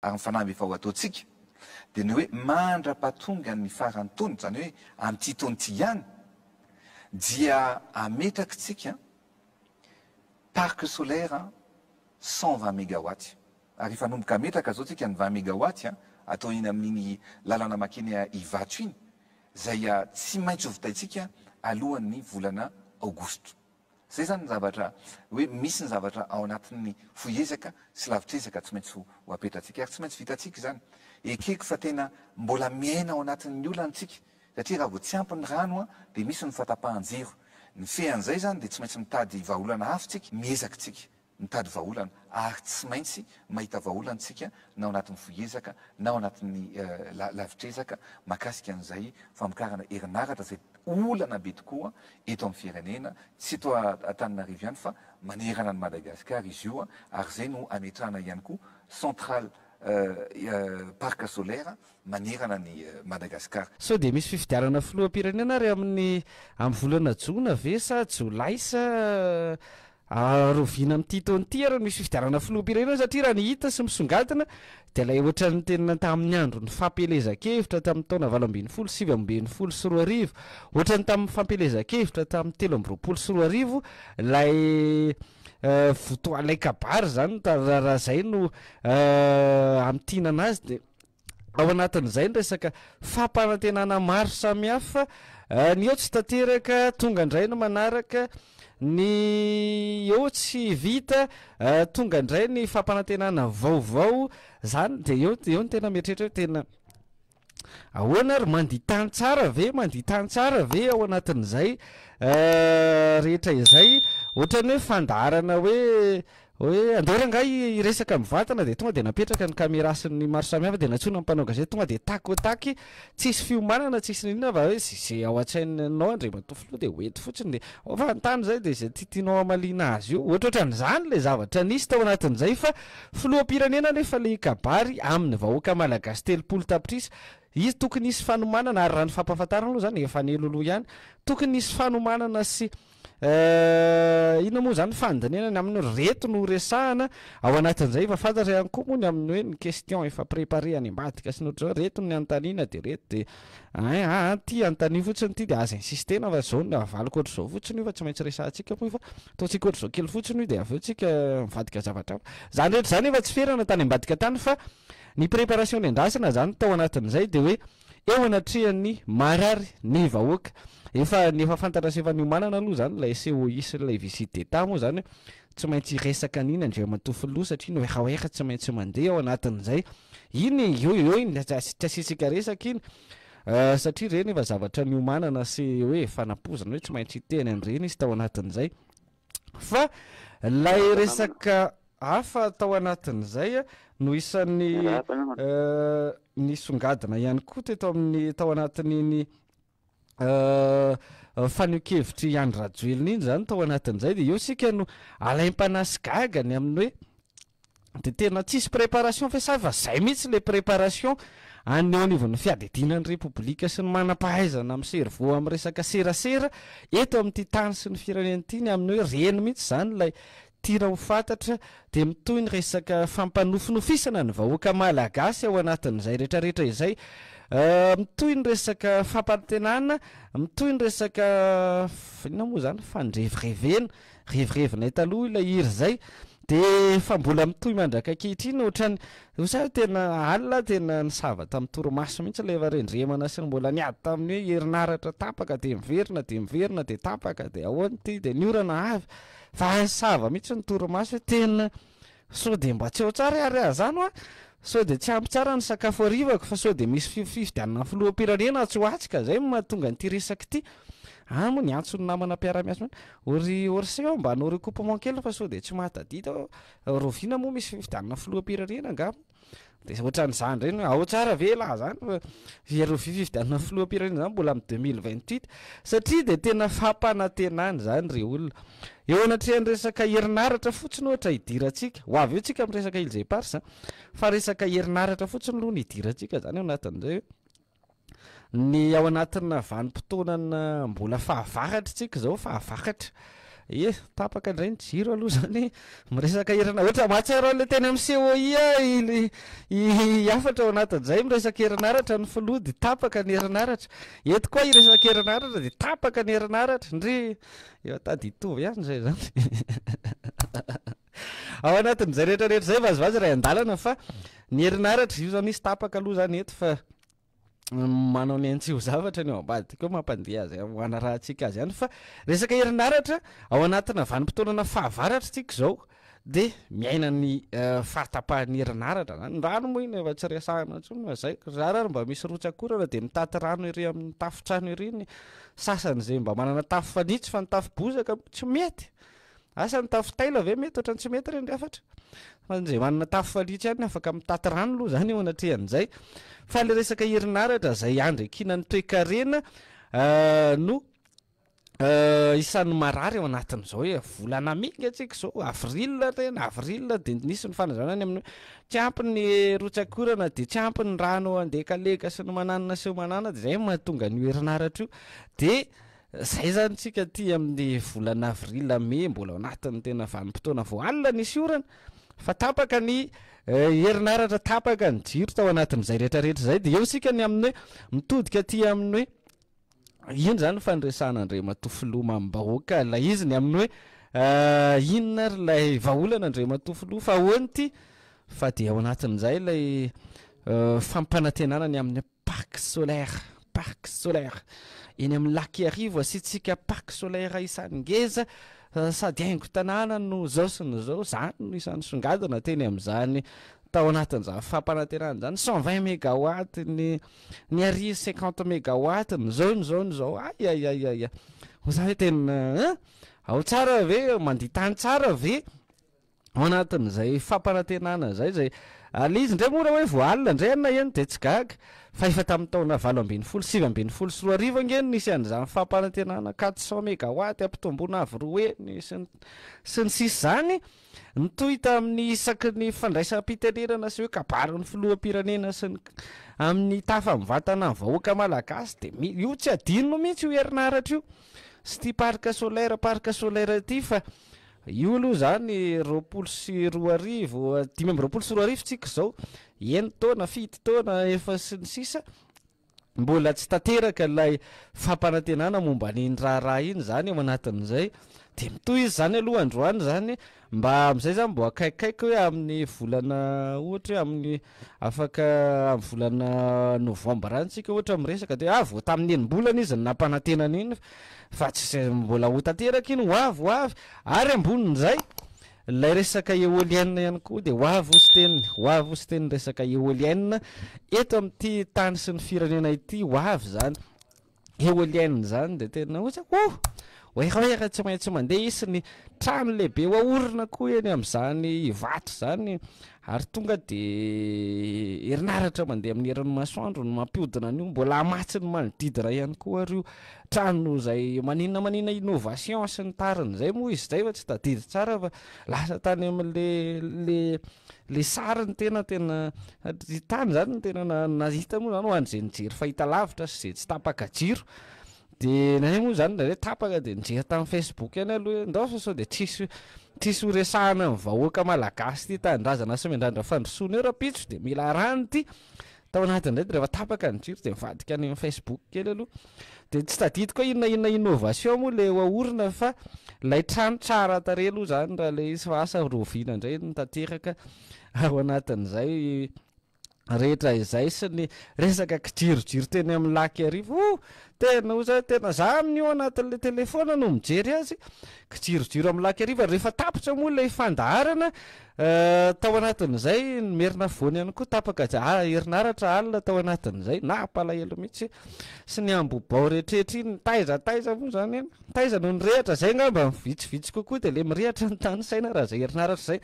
ary ny fanahy efa ho ataontsika dia ny hoe mandra-pahatonga ny farany taona, zany hoe amin'ity taona ity ihany dia ametrakitsika parc solaire 120 mégawatt. Ary efa nomboka ametraka zao tsika ny 20 mégawatt atao iny amin'iny lalana makeny Ivatso iny, zay tsy maintsy ho vitaitsika alohan'ny volana Aogosto. Zay zany ny zavatra hoe misy ny zavatra ao anatin'ny foezaka sy lavitrezaka tsy maintsy ho apetratsika, ary tsy maintsy vitatsika zany. Ekeko fa tena mbola miaina ao anatin'ny olana tsika, satria raha vao tsy ampy ny rano dia misy ny fatapahan-jiro. Ny fean'izay zany dia tsy maintsy mitady vahaolana hafitsika, miezaka tsika mitady vahaolana, ary tsy maintsy mahita vahaolantsika na ao anatin'ny foezaka na ao anatin'ny lavitrezaka mahakasika an'izay famokarana herinaratra zay olana be tokoa eto amin'ny firenena, tsy eto Antananarivo ihany fa manerana ny Madagasikara izy io, ary zay no ametrahana ihany koa centrale parc solaire manerana ny Madagasikara. So dia misy fifidiarana filoham-pirenena ry amin'ny volana Jona ve sa Jolay sa roviana amin'ity taona ity ary misy fifidiarana filoham-pirenena, satria raha ny hita sy misongadina dia ilay ohatran'ny tena tamin'ny andro ny fampelezan-kevitra tamin'ny taona 2017 sy 2024, ohatran'ny tamin'ny fampelezan-kevitra tamin'ny 2024 ilay votoalay kabary zany, raha zay no amtina anazy. Dia ao anatin'izay ny resaka fampanantenana maro samihafa, ny eo tsy tanteraka tonga indray no manaraka, ny eo tsy vita tonga indray ny fampanantenana vaovao zany. Dia eo ny tena mieritreritra tena ahoana ary manditany tsara ve ao anatin'izay rehetra izay, ohatrany hoe fandarana hoe andoranga iresaka mivantana dia tonga dia napetraka ny kamera sy ny maro samihafa dia natsona mpanao gazety, tonga dia taky tsisy fiomanana tsisy ninona fa hoe zay ao an-tsainao andre matofilo dia hoety fotsiny dia fantany zay dia zay tianao amaliana azy io, ohatran'izany le zavatra nisy tao anatin'izay. Fa filoham-pirenena nefa le kabary amin'ny vahoaka malagasy 30 tapitrisa, izy tokony nisy fanomanana, ary raha ny fampahafantarana aloha zany efa neloloha ihany, tokony nisy fanomanana sy ina moa zany fandinenany amin'ny reto no resahana ao anatin'izay. Efa fantatra ihany koa moa ny amin'ny hoe ny question efa préparé any ambadika sy notra reto ny antaniana dia reto dia ty antani fotsiny ty dia aza insistena fa zao ny avaliko ohatr'izao fotsiny io fa tsy maintsy resahantsika moa fa ataontsika ohatr'izao kely fotsiny io dia aveo tsika mivadika zavatra zany rehetra zany efa tsy ferana tany ambadika tany, fa ny préparation endrasana zany tao anatin'izay dia hoe eo anatrehan'ny marary ny vahoaka. Efa fantatra sy efa niomanana aloha zany ilay COI sy ilay visite d'état moa zany tsy maintsy resaka an'iny andriamatofiloha, satria no oehaoeha tsy maintsy mandeha ao anatin'izay. Iny eo iny tsy asisika resaka iny satria reny efa zavatra niomanana sy hoe fanapozana hoe tsy maintsy hiteny an'ireny izy tao anatin'izay. Fa lay resaka hafa tao anatin'izay no isan'ny nisongadina ihany koa teto amin'ny tao anatin'iny fanokevitry Andry Rajoelina iny zany tao anatin'izay. Dia eo sika no alaim-panasy gagany amin'ny hoe dia tena tsisy préparation fa sa fa zay mihitsy le préparation aneo anivon'ny fiadidinan'ny repoblika sy ny manam-pahaizana amin'ny servo amin'ny resaka serasera eto amin'ity tany sy ny firenen'ity ny amin'ny hoe reny mihitsy zany ilay tira ho fantatra. Dia mitoy ny resaka fampanofinofisana ny vahoaka malagasy ao anatin'izay rehetrarehetra izay, mitoy ny resaka fampantenana, mitoy ny resaka inona moa zany fandrevirevena taloha ilay iry zay. Dia fa mbola mitoy mandraka ankehitriny ohatrany sa tena alina tena nisava tamin'ny torimaso mihitsy ilay varendremana sy mbola niady tamin'ny hoe herinaratra tapaka dia miverina dia tapaka dia ahoana ty dia niorana avy, fa sava mihitsy ny torimaso hoe tena so dia mba tsy ao tsara ary zany so dia tsy ampy tsara ny sakafo arivako, fa so dia misy fifidianana filoham-pirenena atsoatsika zay mahatonga nyty resaka ity. Moa ny antso ny namana mpiara-miasa ory orseo mba hanao recoupement kely, fa so dia tsy mahatadita roviana moa misy fifidianana filoham-pirenena angamba. Dia ohatran'izany reny ao tsara ve laha zany fifidianana filoham-pirenena zany mbola amin'ny 2028, satria dia tena fampanantenany zany re olona. Eo anatrehan'ny resaka herinaratra fotsiny ohatra hidirantsika, ho avy eo tsika amin'ny resaka Île Parsa, fa resaka herinaratra fotsiny aloha ny hidirantsika zany ao anatin'izay ny ao anatin'ny vanim-potoanana mbola fahavakatra tsika zao, fahavakatra tapaka indray ny jiro aloha zany miresaka herinaratra ohatra mahatsiaro le teny amin'ny COI afatra ao anatin'izay miresaka herinaratra ny filody tapaka ny herinaratra eto koa iresaka herinaratra dia tapaka ny herinaratra ndry eo tady hitovy ihany zay zany ao anatin'izay rehetrarehetra zay vazivazy ray an-dalana fa ny herinaratra io zany izy tapaka aloha zany eto fa manao ny antsio zavatra ny ao ambady koa mampandeha azy hoana raha antsika azy ihany fa resaka herinaratra ao anatina vanim-potoanana fahavaratra tsika zao dia miaina ny fahatapahan'ny herinaratra zany rano moa iny efa tsy resahana ntsony zay zarary mba misy rotsakorana dia mitata rano ery amin'ny tafotrano ery ny sasany zay mba manana tafo fanitsy fa ny tafo bozaka tsy mety asa ny tafo taila ve mety ohatrany tsy mety reny afatra fan'izay manana tafo fanitsy ihany afaka mitata rano aloha zany eo anatrehan'izay fa le resaka herinaratra zay andrekinany toe-karena no isan'ny marary ao anatin'izao hoe volana minga atsika zao avril tena avril dia nisy ny fanazanany amin'ny tsy ampy ny rotsakorana dia tsy ampy ny rano andekaleka sy ny mananana sy manana dia zay mahatonga ny herinaratra io dia zay zany tsika ty amin'ny volana avril me mbola ao anatin'ny tena vanim-potoana vao alina nisy orana fa tapaka ny herinaratra tapaka ny jiro tao anatin'izay rehetrarehetra zay dia eo sika ny amin'ny hoe mitodika ty amin'ny hoe ino zany fandresana Andriamatofilo mambahoaka la izy ny amin'ny hoe inona ry lay vahaolana Andriamatofilo fa ahoany ty fa dia ao anatin'izay ilay fampanantenana ny amin'ny parc solaire eny amin'ny laky arivo asitsika parc solaire isan'ngeza sady haingo tanàna no zao sy no zao zany no isan'ny songadina teny amin'izany tao anatin'izany fampanantenana zany 120 mégawatt ny ary 50 mégawatt ny zao ayayayaya ho zany hoe tena ao tsara ve manditany tsara ve ao anatin'izay fampanantenana zay ale izy ndray mora hoe voalina ndray anina eny dia tsy gaga fa efa tamin'ny taona 8 sy 4 ngeny nisy an'izany fampanantenana 400 mégawatt ampitomboana avy roeny sy ny sisy zany nitoy tamin'ny isaky ny fandraisam-pitenenana sy hoe kabarin'ny filoham-pirenena sy amin'ny tafa mivatana ny vahoaka malagasy dia io tsy adinino mihitsy io herinaratra io sy ty parc solaire ty fa io aloha zany 20 sy 4 5 sy 4 tsika zao eny taona 7 taona efa sy ny sisa mbola tsy tanteraka ilay fampanantenana momba n'iny raharaha iny zany ao anatin'izay dia mitoy izy zany aloha androany zany mba amin'izay zany mbo akaikikaiky hoe amin'ny volana ohatra hoe amin'ny afaka amin'ny volana novambra antsika ohatra miresaka dia vo tamin'ny enim-bolana izy ny nampanantenana iny fa tsy mbola ho tanteraka iny ho avy ary ambonin'izay lay resaka éolienne ihany koa dia ho avy sy teny resaka éolienne eto amin'ity tany sy ny firenena ity ho avy zany éolienne zany dia tena ohatsa oera tsy maintsy mandeha isy ny trano lehibe hoaorina koa eny amin'izany vato zany ary tonga dia herinaratra mandeha amin'ny herin'ny masoandro no mampiodina an'io mbola amatsy ny manodidina ihany koa ary io trano zay maninona innovation sy ny tariny zay moa izy zay fa tsy tadidy tsara fa lasa tany amin'le sariny tena tany zany ny tena nahita moa zany ho an'izay nijery fahita lavitra sy zay tsy tapaka jiro dia nay moa zany hoe tapaka dia nijery tamin'ny Facebook eny aloha ndao fa sao dia tsisy horesahana ny vahoaka malagasy ty tanindrazana sy miandrandra fandrosoana eo rapitso dia mila rano ty tao anatin'izay dia rehefa tapaka ny jiro dia mivadika any amin'ny Facebook kely aloha dia tsy tadidy koa inona innovation moa le hoaorina fa lay trano tsara tare aloha zany raha le izy fa asa roviana indray no tanteraka ao anatin'izay rehetra izay sy ny resaka kijirojiro teny amin'ny laky arivo tena oza tena za amin'io anatin'le telefona no mijery azy kijirojiro amin'ny laky arivo rehefa tapotra moa ilay fandaharana tao anatin'izay merina voany ihany koa tapaka herinaratra alina tao anatin'izay na palahelo mihitsy sy ny ambobao rehetrarehetra iny taiza moa zany eny taiza no nyrehatra zay ngamba mivitsivitsy kokoa dia le mirehatra ny tany saina raha zay herinaratra zay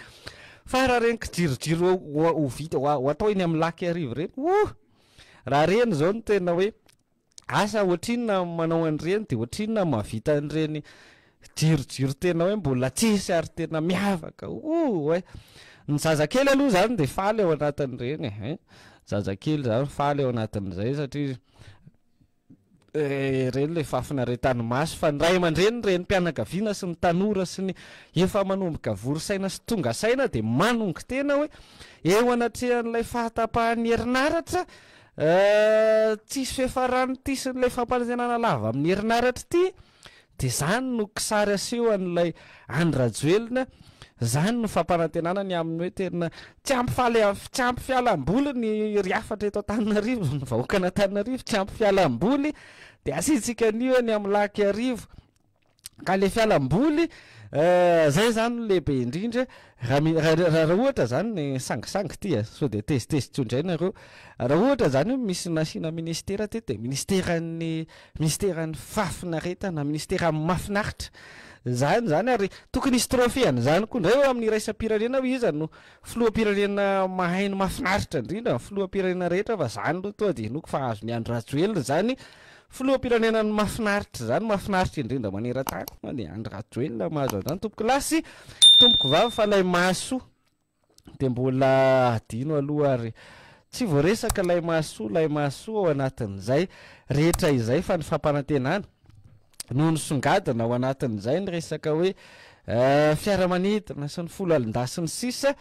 fa raha reny kijirojiro ho vita ho atao eny amin'ny laky arivo reny raha reny zao no tena hoe asa ohatrinona manao an'ireny dia ohatrinona mahavita an'ireny jirojiro tena hoe mbola tsisy ary tena miavaka ny zazakely aloha zany dia faly ao anatin'ireny zazakely zany faly ao anatin'izay satria reny le fafinaretany maso fa ny ray aman-dreny reny mpianakaviana sy ny tanora sy ny efa manomboka vorosaina sy tonga saina dia manongo tena hoe eo anatrehan'ilay fahatapahan'ny herinaratra tsisy fiafarany ity sy n'ilay fampanantenana lava amin'ny herinaratra ity dia izany no kisary aseho an'ilay andrajoelona zany no fampanantenana ny amin'ny hoe tena tsy ampy fialam-boly ny riafatra eto Antananarivo ny vahoakana Antananarivo tsy ampy fialam-boly dia asiantsika anio ny amin'ny laky arivo ka le fialam-boly zay zany no lehibe indrindra raha ohatra zany ny sangisangy ity so dia tezitezitra indray nareo raha ohatra zany hoe misy nasiana ministera teto dia ministeran'ny fafinaretana ministeran'ny mafinaritra zany ary tokony isy trofeany zany koa indray hoe amin'ny raisam-pirenena hoe iza no filoham-pirenena mahainy mafinaritra indrindra filoham-pirenena rehetra fa zany aloha toa dia noko fa azo ny Andry Rajoelina zany filoham-pirenenany mafinaritra zany mafinaritra indrindra maneran-tany dia Andry Rajoelina mahazo zany tompoko lasy tompoko vavy fa lay mahasoa dia mbola adino aloha ary tsy voaresaka lay mahasoa ao anatin'izay rehetra izay fa ny fampanantenana no nisongadina ao anatin'izay ny resaka hoe fiaramanidina sy ny folo alindasiny sisa